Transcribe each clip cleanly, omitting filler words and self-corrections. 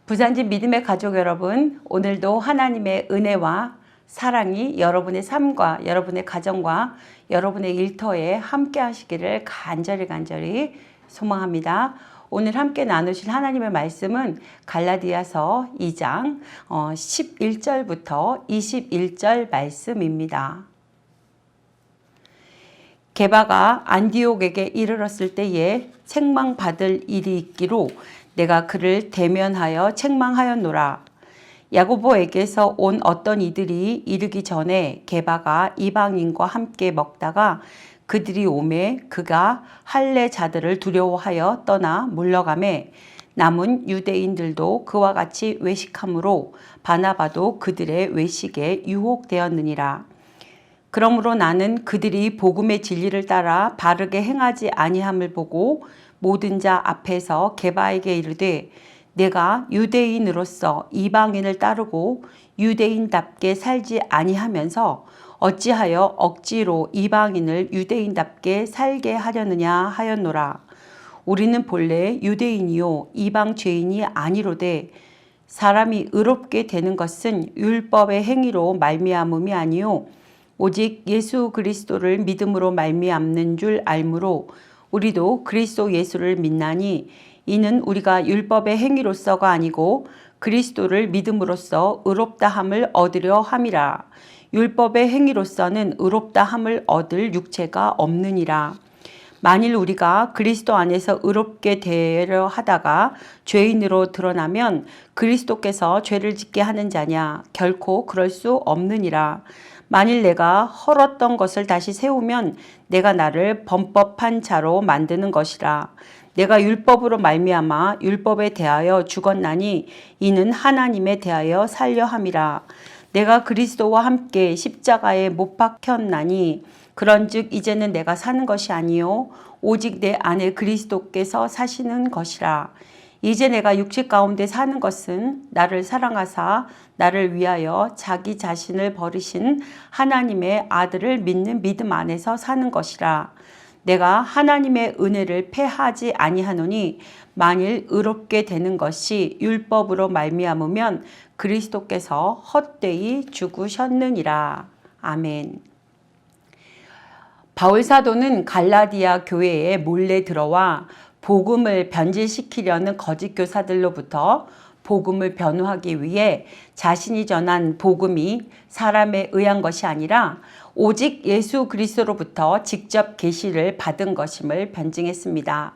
부산진 믿음의 가족 여러분, 오늘도 하나님의 은혜와 사랑이 여러분의 삶과 여러분의 가정과 여러분의 일터에 함께 하시기를 간절히 소망합니다. 오늘 함께 나누실 하나님의 말씀은 갈라디아서 2장 11절부터 21절 말씀입니다. 게바가 안디옥에게 이르렀을 때에 책망받을 일이 있기로 내가 그를 대면하여 책망하였노라. 야고보에게서 온 어떤 이들이 이르기 전에 게바가 이방인과 함께 먹다가 그들이 오매 그가 할례자들을 두려워하여 떠나 물러가매 남은 유대인들도 그와 같이 외식함으로 바나바도 그들의 외식에 유혹되었느니라. 그러므로 나는 그들이 복음의 진리를 따라 바르게 행하지 아니함을 보고 모든 자 앞에서 게바에게 이르되 내가 유대인으로서 이방인을 따르고 유대인답게 살지 아니하면서 어찌하여 억지로 이방인을 유대인답게 살게 하려느냐 하였노라. 우리는 본래 유대인이요 이방 죄인이 아니로되 사람이 의롭게 되는 것은 율법의 행위로 말미암음이 아니요 오직 예수 그리스도를 믿음으로 말미암는 줄 알므로 우리도 그리스도 예수를 믿나니 이는 우리가 율법의 행위로서가 아니고 그리스도를 믿음으로써 의롭다함을 얻으려 함이라. 율법의 행위로서는 의롭다함을 얻을 육체가 없느니라. 만일 우리가 그리스도 안에서 의롭게 되려 하다가 죄인으로 드러나면 그리스도께서 죄를 짓게 하는 자냐? 결코 그럴 수 없느니라. 만일 내가 헐었던 것을 다시 세우면 내가 나를 범법한 자로 만드는 것이라. 내가 율법으로 말미암아 율법에 대하여 죽었나니 이는 하나님에 대하여 살려 함이라. 내가 그리스도와 함께 십자가에 못 박혔나니 그런즉 이제는 내가 사는 것이 아니요 오직 내 안에 그리스도께서 사시는 것이라. 이제 내가 육체 가운데 사는 것은 나를 사랑하사 나를 위하여 자기 자신을 버리신 하나님의 아들을 믿는 믿음 안에서 사는 것이라. 내가 하나님의 은혜를 패하지 아니하노니 만일 의롭게 되는 것이 율법으로 말미암으면 그리스도께서 헛되이 죽으셨느니라. 아멘. 바울 사도는 갈라디아 교회에 몰래 들어와 복음을 변질시키려는 거짓 교사들로부터 복음을 변호하기 위해 자신이 전한 복음이 사람에 의한 것이 아니라 오직 예수 그리스도로부터 직접 계시를 받은 것임을 변증했습니다.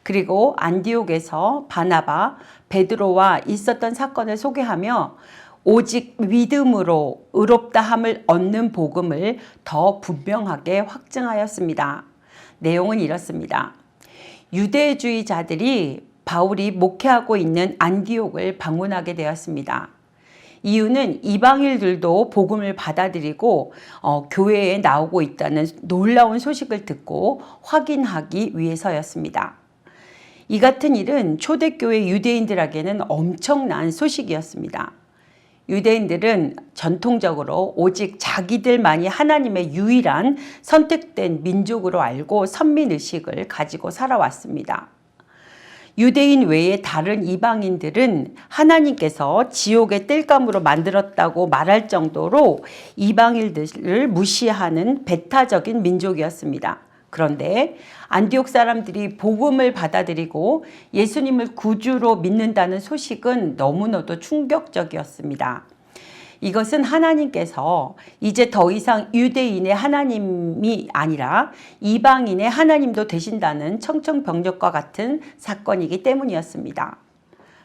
그리고 안디옥에서 바나바, 베드로와 있었던 사건을 소개하며 오직 믿음으로 의롭다함을 얻는 복음을 더 분명하게 확증하였습니다. 내용은 이렇습니다. 유대주의자들이 바울이 목회하고 있는 안디옥을 방문하게 되었습니다. 이유는 이방인들도 복음을 받아들이고 교회에 나오고 있다는 놀라운 소식을 듣고 확인하기 위해서였습니다. 이 같은 일은 초대교회 유대인들에게는 엄청난 소식이었습니다. 유대인들은 전통적으로 오직 자기들만이 하나님의 유일한 선택된 민족으로 알고 선민의식을 가지고 살아왔습니다. 유대인 외에 다른 이방인들은 하나님께서 지옥의 땔감으로 만들었다고 말할 정도로 이방인들을 무시하는 배타적인 민족이었습니다. 그런데 안디옥 사람들이 복음을 받아들이고 예수님을 구주로 믿는다는 소식은 너무나도 충격적이었습니다. 이것은 하나님께서 이제 더 이상 유대인의 하나님이 아니라 이방인의 하나님도 되신다는 청천벽력과 같은 사건이기 때문이었습니다.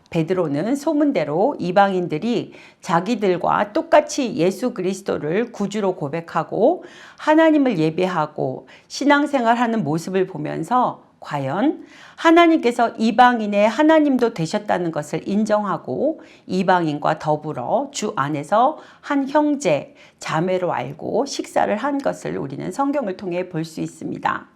베드로는 소문대로 이방인들이 자기들과 똑같이 예수 그리스도를 구주로 고백하고 하나님을 예배하고 신앙생활하는 모습을 보면서 과연 하나님께서 이방인의 하나님도 되셨다는 것을 인정하고 이방인과 더불어 주 안에서 한 형제, 자매로 알고 식사를 한 것을 우리는 성경을 통해 볼 수 있습니다.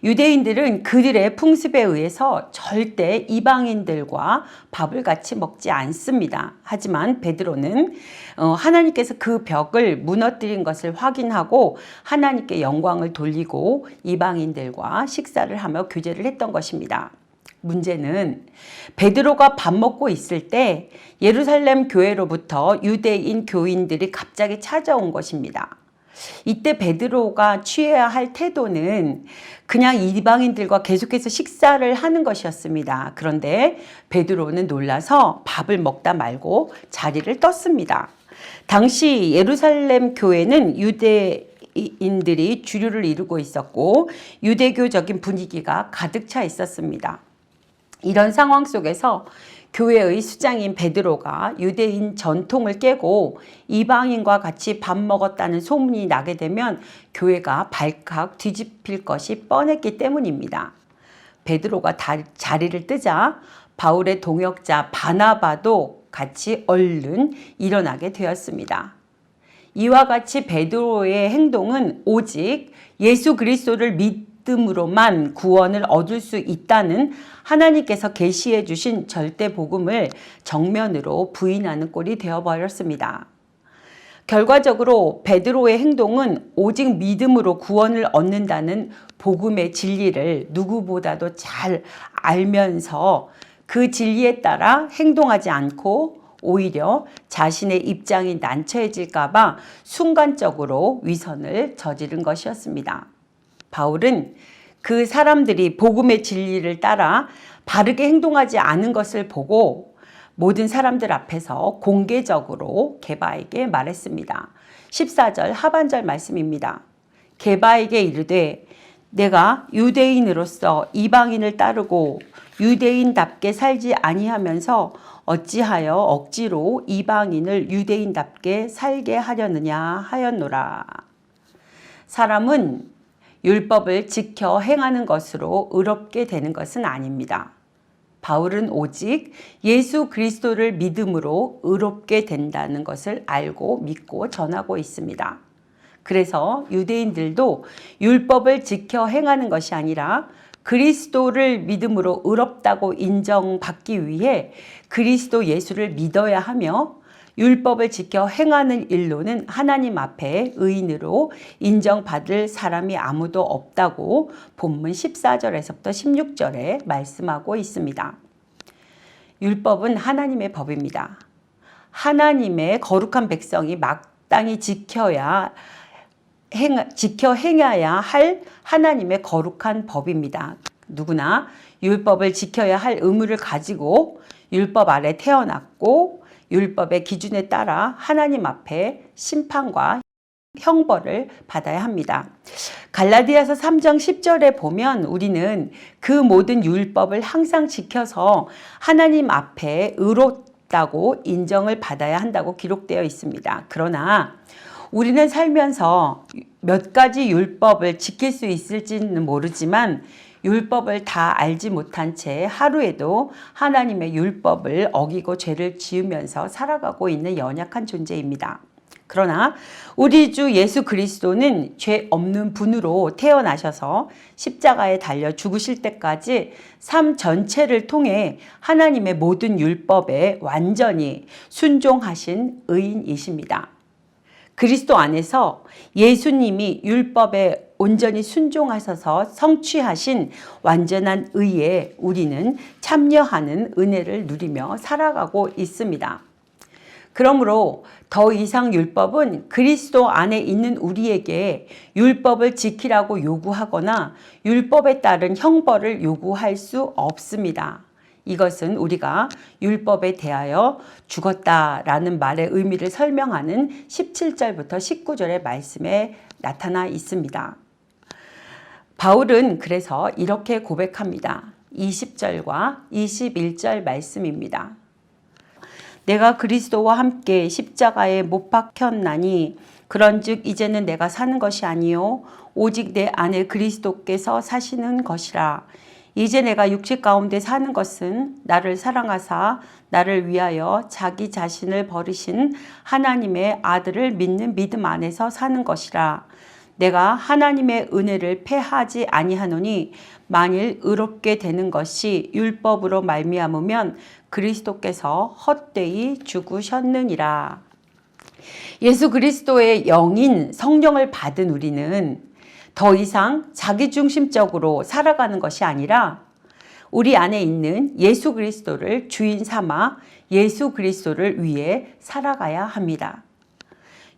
유대인들은 그들의 풍습에 의해서 절대 이방인들과 밥을 같이 먹지 않습니다. 하지만 베드로는 하나님께서 그 벽을 무너뜨린 것을 확인하고 하나님께 영광을 돌리고 이방인들과 식사를 하며 교제를 했던 것입니다. 문제는 베드로가 밥 먹고 있을 때 예루살렘 교회로부터 유대인 교인들이 갑자기 찾아온 것입니다. 이때 베드로가 취해야 할 태도는 그냥 이방인들과 계속해서 식사를 하는 것이었습니다. 그런데 베드로는 놀라서 밥을 먹다 말고 자리를 떴습니다. 당시 예루살렘 교회는 유대인들이 주류를 이루고 있었고 유대교적인 분위기가 가득 차 있었습니다. 이런 상황 속에서 교회의 수장인 베드로가 유대인 전통을 깨고 이방인과 같이 밥 먹었다는 소문이 나게 되면 교회가 발칵 뒤집힐 것이 뻔했기 때문입니다. 베드로가 자리를 뜨자 바울의 동역자 바나바도 같이 얼른 일어나게 되었습니다. 이와 같이 베드로의 행동은 오직 예수 그리스도를 믿음으로만 구원을 얻을 수 있다는 하나님께서 계시해 주신 절대 복음을 정면으로 부인하는 꼴이 되어버렸습니다. 결과적으로 베드로의 행동은 오직 믿음으로 구원을 얻는다는 복음의 진리를 누구보다도 잘 알면서 그 진리에 따라 행동하지 않고 오히려 자신의 입장이 난처해질까봐 순간적으로 위선을 저지른 것이었습니다. 바울은 그 사람들이 복음의 진리를 따라 바르게 행동하지 않은 것을 보고 모든 사람들 앞에서 공개적으로 게바에게 말했습니다. 14절 하반절 말씀입니다. 게바에게 이르되 내가 유대인으로서 이방인을 따르고 유대인답게 살지 아니하면서 어찌하여 억지로 이방인을 유대인답게 살게 하려느냐 하였노라. 사람은 율법을 지켜 행하는 것으로 의롭게 되는 것은 아닙니다. 바울은 오직 예수 그리스도를 믿음으로 의롭게 된다는 것을 알고 믿고 전하고 있습니다. 그래서 유대인들도 율법을 지켜 행하는 것이 아니라 그리스도를 믿음으로 의롭다고 인정받기 위해 그리스도 예수를 믿어야 하며 율법을 지켜 행하는 일로는 하나님 앞에 의인으로 인정받을 사람이 아무도 없다고 본문 14절에서부터 16절에 말씀하고 있습니다. 율법은 하나님의 법입니다. 하나님의 거룩한 백성이 마땅히 지켜 행해야 할 하나님의 거룩한 법입니다. 누구나 율법을 지켜야 할 의무를 가지고 율법 아래 태어났고 율법의 기준에 따라 하나님 앞에 심판과 형벌을 받아야 합니다. 갈라디아서 3장 10절에 보면 우리는 그 모든 율법을 항상 지켜서 하나님 앞에 의롭다고 인정을 받아야 한다고 기록되어 있습니다. 그러나 우리는 살면서 몇 가지 율법을 지킬 수 있을지는 모르지만 율법을 다 알지 못한 채 하루에도 하나님의 율법을 어기고 죄를 지으면서 살아가고 있는 연약한 존재입니다. 그러나 우리 주 예수 그리스도는 죄 없는 분으로 태어나셔서 십자가에 달려 죽으실 때까지 삶 전체를 통해 하나님의 모든 율법에 완전히 순종하신 의인이십니다. 그리스도 안에서 예수님이 율법에 온전히 순종하셔서 성취하신 완전한 의에 우리는 참여하는 은혜를 누리며 살아가고 있습니다. 그러므로 더 이상 율법은 그리스도 안에 있는 우리에게 율법을 지키라고 요구하거나 율법에 따른 형벌을 요구할 수 없습니다. 이것은 우리가 율법에 대하여 죽었다라는 말의 의미를 설명하는 17절부터 19절의 말씀에 나타나 있습니다. 바울은 그래서 이렇게 고백합니다. 20절과 21절 말씀입니다. 내가 그리스도와 함께 십자가에 못 박혔나니 그런즉 이제는 내가 사는 것이 아니요 오직 내 안에 그리스도께서 사시는 것이라. 이제 내가 육체 가운데 사는 것은 나를 사랑하사 나를 위하여 자기 자신을 버리신 하나님의 아들을 믿는 믿음 안에서 사는 것이라. 내가 하나님의 은혜를 패하지 아니하노니 만일 의롭게 되는 것이 율법으로 말미암으면 그리스도께서 헛되이 죽으셨느니라. 예수 그리스도의 영인 성령을 받은 우리는 더 이상 자기중심적으로 살아가는 것이 아니라 우리 안에 있는 예수 그리스도를 주인 삼아 예수 그리스도를 위해 살아가야 합니다.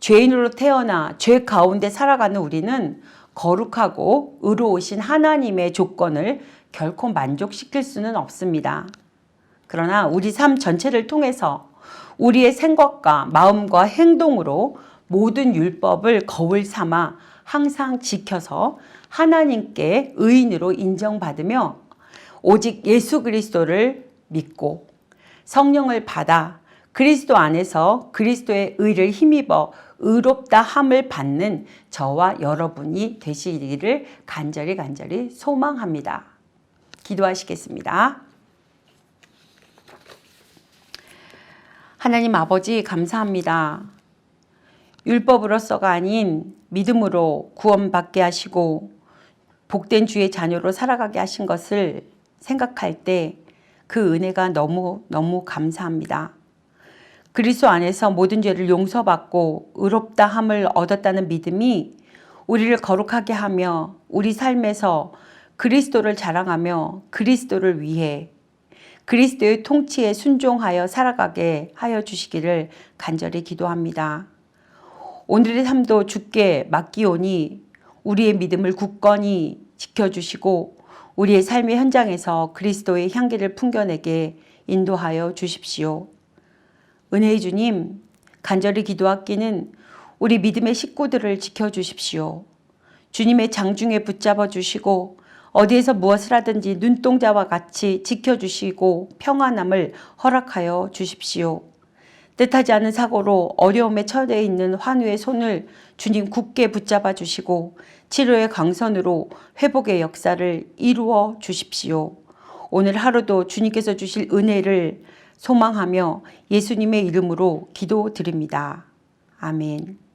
죄인으로 태어나 죄 가운데 살아가는 우리는 거룩하고 의로우신 하나님의 조건을 결코 만족시킬 수는 없습니다. 그러나 우리 삶 전체를 통해서 우리의 생각과 마음과 행동으로 모든 율법을 거울 삼아 항상 지켜서 하나님께 의인으로 인정받으며 오직 예수 그리스도를 믿고 성령을 받아 그리스도 안에서 그리스도의 의를 힘입어 의롭다 함을 받는 저와 여러분이 되시기를 간절히 소망합니다. 기도하시겠습니다. 하나님 아버지 감사합니다. 율법으로서가 아닌 믿음으로 구원받게 하시고 복된 주의 자녀로 살아가게 하신 것을 생각할 때 그 은혜가 너무 감사합니다. 그리스도 안에서 모든 죄를 용서받고 의롭다 함을 얻었다는 믿음이 우리를 거룩하게 하며 우리 삶에서 그리스도를 자랑하며 그리스도를 위해 그리스도의 통치에 순종하여 살아가게 하여 주시기를 간절히 기도합니다. 오늘의 삶도 주께 맡기오니 우리의 믿음을 굳건히 지켜주시고 우리의 삶의 현장에서 그리스도의 향기를 풍겨내게 인도하여 주십시오. 은혜의 주님, 간절히 기도하기는 우리 믿음의 식구들을 지켜주십시오. 주님의 장중에 붙잡아 주시고 어디에서 무엇을 하든지 눈동자와 같이 지켜주시고 평안함을 허락하여 주십시오. 뜻하지 않은 사고로 어려움에 처해 있는 환우의 손을 주님 굳게 붙잡아 주시고 치료의 강선으로 회복의 역사를 이루어 주십시오. 오늘 하루도 주님께서 주실 은혜를 소망하며 예수님의 이름으로 기도드립니다. 아멘.